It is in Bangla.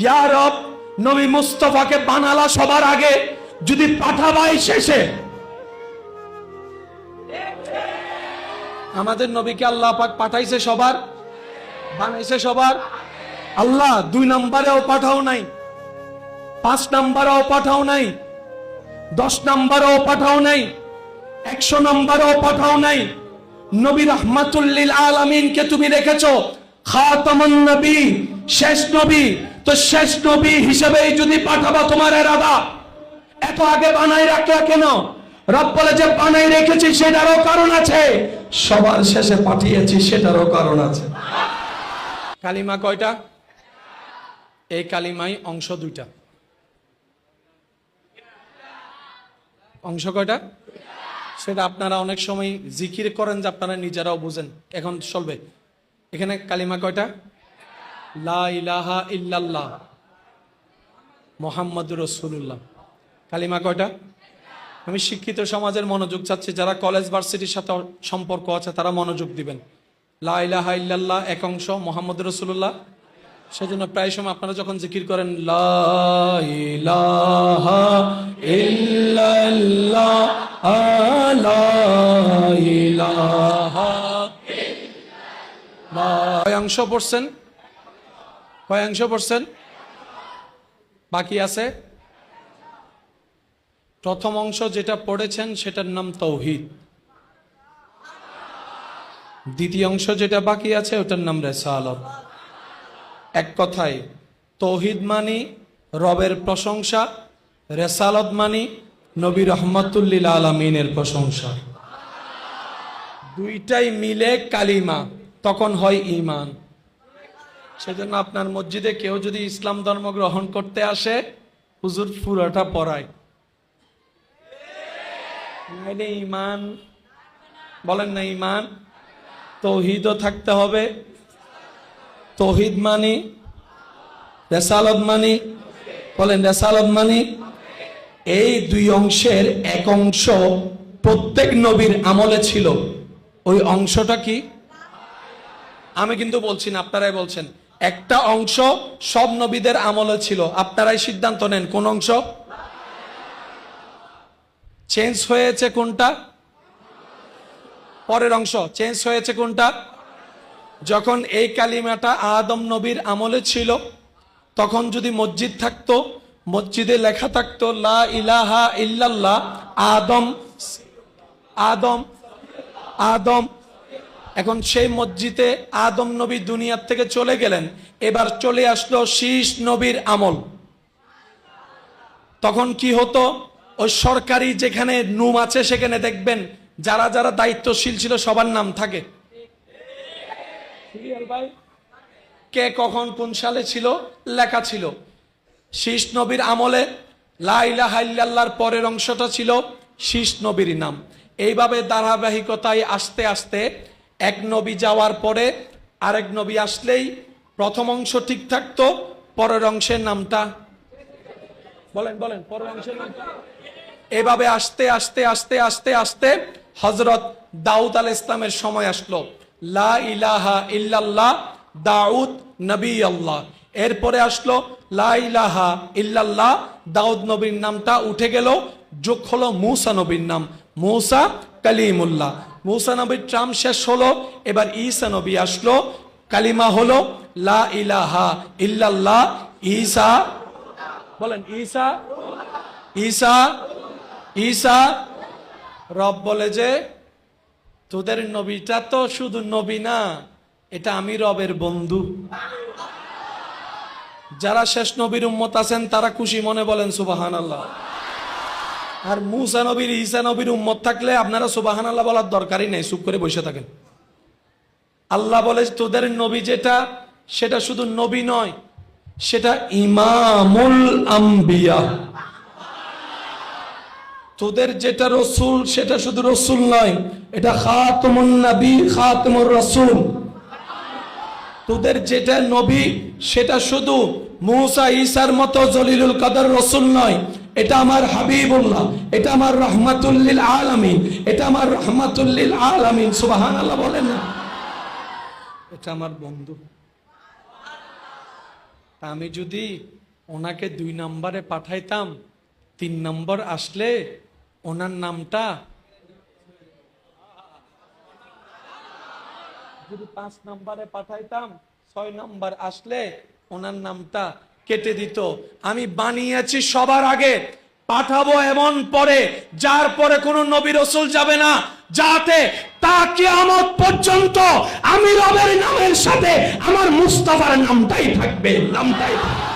ইয়া রব, নবী মুস্তাফাকে বানালা সবার আগে, যদি পাঠাবাই শেষে। আমাদের নবীকে আল্লাহ পাক পাঠাইছে সবার, বানাইছে সবার। আল্লাহ 2 নম্বরেও পাঠাও নাই, 5 নম্বরেও পাঠাও নাই, 10 নম্বরেও পাঠাও নাই, 100 নম্বরেও পাঠাও নাই। নবী রাহমাতুল লিল আলামিনকে তুমি রেখেছো খাতামুন নবী, শেষ নবী। তো শেষ নবী হিসেবেই যদি পাঠাবা তোমার ইরাদা, এত আগে বানাই রাখলা কেন? রব বলে যে বানাই রেখেছি সেটারও কারণ আছে, সবার শেষে পাঠিয়েছি সেটারও কারণ আছে। কালিমা কয়টা? এই কালিমাই অংশ 2টা। অংশ কয়টা? সেটা আপনারা অনেক সময় জিকির করেন যে আপনারা নিজেরাও বুঝেন, এখন চলবে। এখানে কালিমা কয়টা? লা ইলাহা ইল্লাল্লাহ মুহাম্মাদুর রাসূলুল্লাহ। কালিমা কয়টা? আমি শিক্ষিত সমাজের মনোযোগ চাচ্ছি, যারা কলেজ ভার্সিটির সাথে সম্পর্ক আছে তারা মনোযোগ দিবেন। লা ইলাহা ইল্লাল্লাহ এক অংশ, মুহাম্মাদুর রাসূলুল্লাহ। সেজন্য প্রায় সময় আপনারা যখন জিকির করেন লা ইলাহা ইল্লাল্লাহ, লা ইলাহা ইল্লাল্লাহ, কয় অংশ পড়ছেন? কয় অংশ পড়ছেন? বাকি আছে। প্রথম অংশ যেটা পড়েছেন সেটার নাম তাওহীদ, দ্বিতীয় অংশ যেটা বাকি আছে ওটার নাম রিসালাত। এক কথায় তাওহীদ মানি রবের প্রশংসা, রিসালাত মানি নবী রাহমাতুল লিল আলামিনের প্রশংসা। দুইটাই মিলে কালিমা, তখন হয় ঈমান। সেজন্য আপনার মসজিদে কেউ যদি ইসলাম ধর্ম গ্রহণ করতে আসে, হুজুর পুরোটা পড়ায়, নাইলে ঈমান বলেন না, ঈমান তাওহীদও থাকতে হবে। তাওহীদ মানি, রিসালাত মানি, বলেন রিসালাত মানি। এই 2 অংশের এক অংশ প্রত্যেক নবীর আমলে ছিল। ওই অংশটা কি? আমি কিন্তু বলছি না, আপনারাই বলছেন। একটা অংশ সব নবীদের আমলে ছিল, আপনারাই সিদ্ধান্ত নেন কোন অংশ চেঞ্জ হয়েছে, কোনটা পরের অংশ চেঞ্জ হয়েছে, কোনটা? যখন এই কালিমাটা আদম নবীর আমলে ছিল, তখন যদি মসজিদ থাকতো, মসজিদে লেখা থাকতো লা ইলাহা ইল্লাল্লাহ আদম আদম আদম। এখন সেই মসজিদে আদম নবী দুনিয়ার থেকে চলে গেলেন, এবার চলে আসলো শীষ নবীর আমল। তখন কি হতো? ওই সরকারি যেখানে নুম আছে সেখানে দেখবেন যারা যারা দায়িত্বশীল ছিল সবার নাম থাকে, কে কখন কোন সালে ছিল লেখা ছিল। শীষ নবীর আমলে লা ইলাহা ইল্লাল্লাহর পরের অংশটা ছিল শীষ নবীর নাম। এইভাবে ধারাবাহিকতায় আস্তে আস্তে এক নবী যাওয়ার পরে আরেক নবী আসলেই প্রথম অংশ ঠিক থাকতো, পরের অংশের নামটা বলেন বলেন পরের অংশের নামটা। এভাবে আস্তে আস্তে আস্তে আস্তে আস্তে হযরত দাউদ আলাইহিস সালামের সময় আসলো, লা ইলাহা ইল্লাল্লাহ দাউদ নবী আল্লাহ। এরপরে আসলো লা ইলাহা ইল্লাল্লাহ, দাউদ নবীর নামটা উঠে গেল, যোগ হলো মূসা নবীর নাম, মূসা কালিমুল্লাহ। মূসা নবীর ট্রাম শেষ হলো, এবার ঈসা নবী আসলো, কালিমা হলো লা ইলাহা ইল্লাল্লাহ ঈসা। বলেন ঈসা ঈসা ঈসা। রব বলে যে তোদের নবীটা তো শুধু নবী না, এটা আমি রবের বন্ধু। যারা শেষ নবীর উম্মত আছেন তারা খুশি মনে বলেন সুবহানাল্লাহ। আর মূসা নবীর ঈসা নবীর উম্মত থাকলে আপনারা সুবহানাল্লাহ বলার দরকারই নেই, চুপ করে বসে থাকেন। আল্লাহ বলে তোদের নবী যেটা, সেটা শুধু নবী নয়, সেটা ইমামুল আম্বিয়া। তোদের যেটা রসুল সেটা শুধু রসুল নয়, এটা খাতামুন নবী খাতামুর রাসূল। তোদের যেটা নবী সেটা শুধু মূসা ঈসার মতো জলিলুল কদর রসুল নয়, এটা আমার হাবিবুল্লাহ, এটা আমার রাহমাতুল লিল আলামিন, এটা আমার রাহমাতুল লিল আলামিন। সুবহানাল্লাহ বলেন না, এটা আমার বন্ধু। আমি যদি ওনাকে 2 নম্বরে পাঠাইতাম, 3 নম্বর আসলে ওনার নামটা, যদি 5 নম্বরে পাঠাইতাম, 6 নম্বর আসলে ওনার নামটা কেটে দিত। আমি বানিয়েছি সবার আগে, পাঠাবো এমন পরে যার পরে কোনো নবী রাসূল যাবে না, যাতে তা কিয়ামত পর্যন্ত আমি রবের নামের সাথে আমার মুস্তাফার নামটাই থাকবে, নামটাই থাকবে।